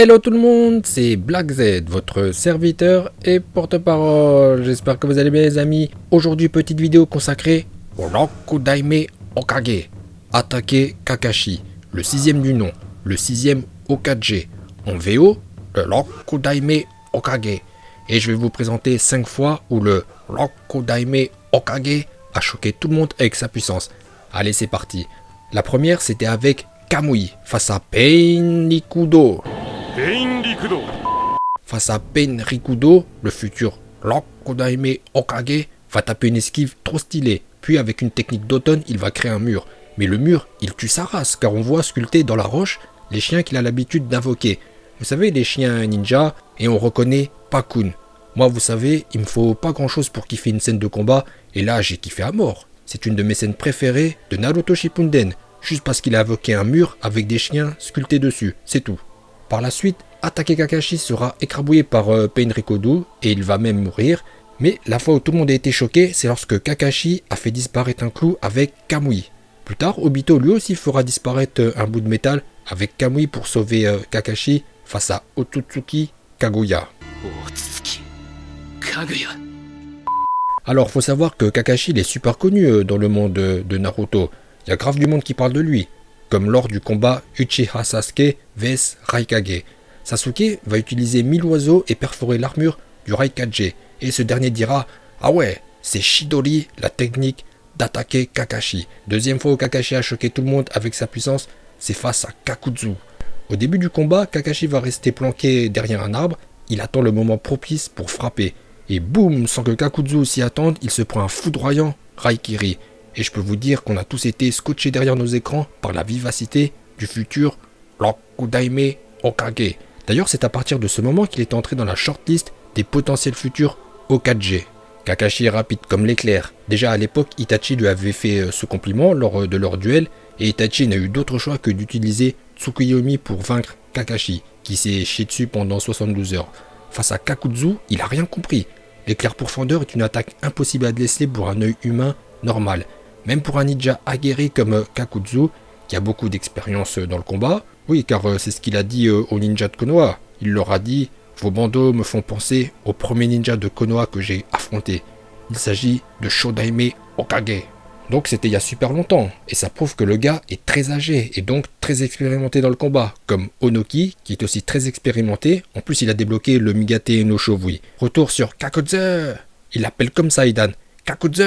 Hello tout le monde, c'est Black Z, votre serviteur et porte-parole. J'espère que vous allez bien les amis. Aujourd'hui, petite vidéo consacrée au Rokudaime Hokage. Attaquer Kakashi, le sixième du nom, le sixième Hokage. En VO, le Rokudaime Hokage. Et je vais vous présenter 5 fois où le Rokudaime Hokage a choqué tout le monde avec sa puissance. Allez, c'est parti. La première, c'était avec Kamui face à Pain Rikudo. Face à Pain Rikudo, le futur Rokudaime Hokage va taper une esquive trop stylée. Puis avec une technique d'automne, il va créer un mur. Mais le mur, il tue sa race, car on voit sculpter dans la roche les chiens qu'il a l'habitude d'invoquer. Vous savez, les chiens ninja, et on reconnaît Pakun. Moi, vous savez, il me faut pas grand chose pour kiffer une scène de combat, et là, j'ai kiffé à mort. C'est une de mes scènes préférées de Naruto Shippuden, juste parce qu'il a invoqué un mur avec des chiens sculptés dessus, c'est tout. Par la suite, attaquer Kakashi sera écrabouillé par Pain Rikudo et il va même mourir. Mais la fois où tout le monde a été choqué, c'est lorsque Kakashi a fait disparaître un clou avec Kamui. Plus tard, Obito lui aussi fera disparaître un bout de métal avec Kamui pour sauver Kakashi face à Otsutsuki Kaguya. Alors, faut savoir que Kakashi il est super connu dans le monde de Naruto. Il y a grave du monde qui parle de lui, comme lors du combat Uchiha Sasuke vs Raikage. Sasuke va utiliser 1000 oiseaux et perforer l'armure du Raikage, et ce dernier dira « Ah ouais, c'est Chidori, la technique d'attaquer Kakashi ». Deuxième fois où Kakashi a choqué tout le monde avec sa puissance, c'est face à Kakuzu. Au début du combat, Kakashi va rester planqué derrière un arbre, il attend le moment propice pour frapper. Et boum, sans que Kakuzu s'y attende, il se prend un foudroyant Raikiri. Et je peux vous dire qu'on a tous été scotchés derrière nos écrans par la vivacité du futur Rokudaime Hokage. D'ailleurs, c'est à partir de ce moment qu'il est entré dans la shortlist des potentiels futurs Hokage. Kakashi est rapide comme l'éclair. Déjà à l'époque, Itachi lui avait fait ce compliment lors de leur duel, et Itachi n'a eu d'autre choix que d'utiliser Tsukuyomi pour vaincre Kakashi, qui s'est chié dessus pendant 72 heures. Face à Kakuzu, il a rien compris. L'éclair pourfendeur est une attaque impossible à déceler pour un œil humain normal. Même pour un ninja aguerri comme Kakuzu, qui a beaucoup d'expérience dans le combat. Oui, car c'est ce qu'il a dit aux ninjas de Konoha. Il leur a dit « Vos bandeaux me font penser au premier ninja de Konoha que j'ai affronté. Il s'agit de Shodaime Hokage. » Donc c'était il y a super longtemps, et ça prouve que le gars est très âgé, et donc très expérimenté dans le combat, comme Onoki, qui est aussi très expérimenté. En plus il a débloqué le Migate no Shovui. Retour sur Kakuzu. Il l'appelle comme ça Idan. Kakuzu.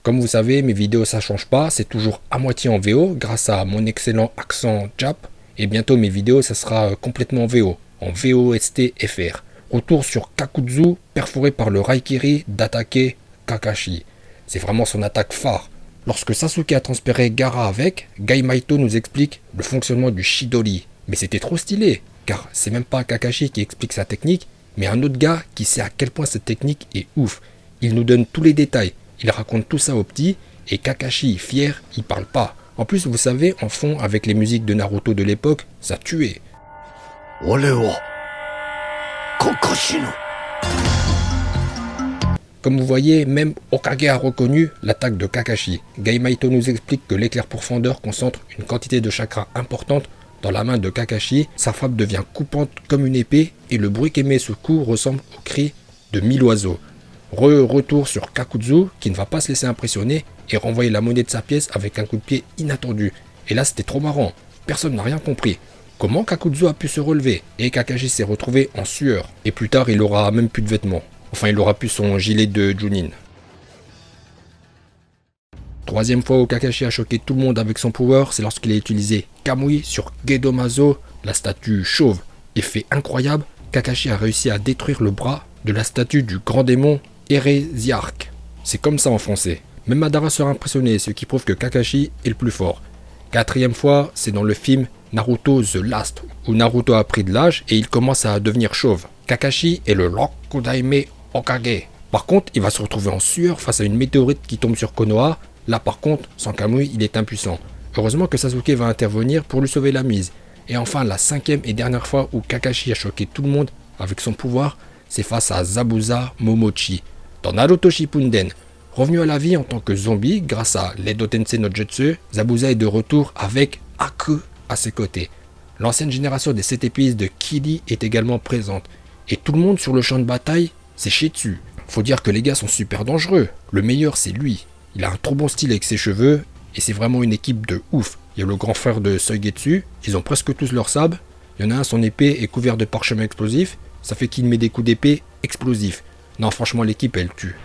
Comme vous savez, mes vidéos ça change pas, c'est toujours à moitié en VO grâce à mon excellent accent Jap. Et bientôt mes vidéos ça sera complètement en VO, en VOST FR. Retour sur Kakuzu, perforé par le Raikiri d'attaquer Kakashi. C'est vraiment son attaque phare. Lorsque Sasuke a transféré Gaara avec, Gaimaito nous explique le fonctionnement du Chidori. Mais c'était trop stylé, car c'est même pas Kakashi qui explique sa technique, mais un autre gars qui sait à quel point cette technique est ouf. Il nous donne tous les détails. Il raconte tout ça au petit, et Kakashi, fier, il parle pas. En plus, vous savez, en fond, avec les musiques de Naruto de l'époque, ça tuait. Comme vous voyez, même Hokage a reconnu l'attaque de Kakashi. Gaimaito nous explique que l'éclair pourfendeur concentre une quantité de chakra importante dans la main de Kakashi. Sa frappe devient coupante comme une épée, et le bruit qu'émet ce coup ressemble au cri de 1000 oiseaux. Retour sur Kakuzu qui ne va pas se laisser impressionner et renvoyer la monnaie de sa pièce avec un coup de pied inattendu. Et là c'était trop marrant, personne n'a rien compris. Comment Kakuzu a pu se relever? Et Kakashi s'est retrouvé en sueur. Et plus tard il aura même plus de vêtements. Enfin il aura plus son gilet de Junin. Troisième fois où Kakashi a choqué tout le monde avec son pouvoir, c'est lorsqu'il a utilisé Kamui sur Gedomazo, la statue chauve. Effet incroyable, Kakashi a réussi à détruire le bras de la statue du grand démon Hérésiarque. C'est comme ça en français. Même Madara sera impressionné, ce qui prouve que Kakashi est le plus fort. Quatrième fois, c'est dans le film Naruto The Last, où Naruto a pris de l'âge et il commence à devenir chauve. Kakashi est le Rokudaime Hokage. Par contre, il va se retrouver en sueur face à une météorite qui tombe sur Konoha. Là par contre, sans Kamui, il est impuissant. Heureusement que Sasuke va intervenir pour lui sauver la mise. Et enfin, la cinquième et dernière fois où Kakashi a choqué tout le monde avec son pouvoir, c'est face à Zabuza Momochi. Dans Naruto Shippuden, revenu à la vie en tant que zombie grâce à l'Edo Tensei no Jutsu, Zabuza est de retour avec Aku à ses côtés. L'ancienne génération des 7 épices de Kili est également présente. Et tout le monde sur le champ de bataille s'est chié dessus. Faut dire que les gars sont super dangereux. Le meilleur c'est lui. Il a un trop bon style avec ses cheveux et c'est vraiment une équipe de ouf. Il y a le grand frère de Soigetsu, ils ont presque tous leur sabre. Il y en a un, son épée est couverte de parchemin explosif, ça fait qu'il met des coups d'épée explosifs. Non franchement l'équipe elle tue.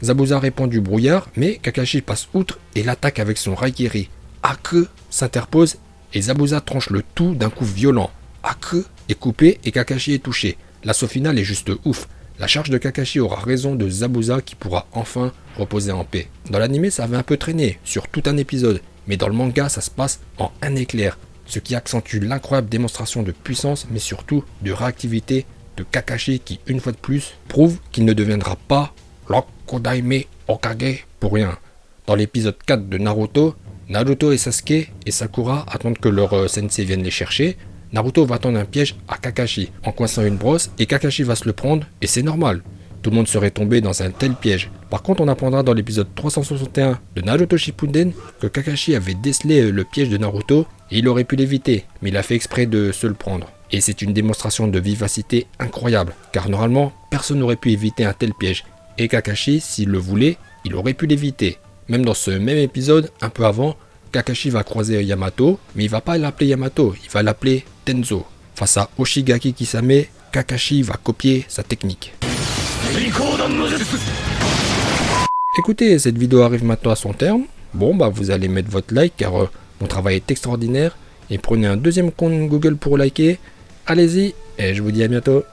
Zabuza répand du brouillard, mais Kakashi passe outre et l'attaque avec son Raigiri. Ake s'interpose et Zabuza tranche le tout d'un coup violent. Ake est coupé et Kakashi est touché. L'assaut final est juste ouf. La charge de Kakashi aura raison de Zabuza qui pourra enfin reposer en paix. Dans l'anime ça avait un peu traîné sur tout un épisode, mais dans le manga ça se passe en un éclair, ce qui accentue l'incroyable démonstration de puissance mais surtout de réactivité de Kakashi qui une fois de plus prouve qu'il ne deviendra pas l'Okodaime Hokage pour rien. Dans l'épisode 4 de Naruto, Naruto et Sasuke et Sakura attendent que leur sensei vienne les chercher. Naruto va tendre un piège à Kakashi en coinçant une brosse et Kakashi va se le prendre et c'est normal. Tout le monde serait tombé dans un tel piège. Par contre on apprendra dans l'épisode 361 de Naruto Shippuden que Kakashi avait décelé le piège de Naruto et il aurait pu l'éviter, mais il a fait exprès de se le prendre. Et c'est une démonstration de vivacité incroyable, car normalement personne n'aurait pu éviter un tel piège. Et Kakashi, s'il le voulait, il aurait pu l'éviter. Même dans ce même épisode, un peu avant, Kakashi va croiser Yamato, mais il va pas l'appeler Yamato, il va l'appeler Tenzo. Face à Oshigaki Kisame, Kakashi va copier sa technique. Écoutez, cette vidéo arrive maintenant à son terme. Bon, vous allez mettre votre like car mon travail est extraordinaire. Et prenez un deuxième compte Google pour liker. Allez-y, et je vous dis à bientôt.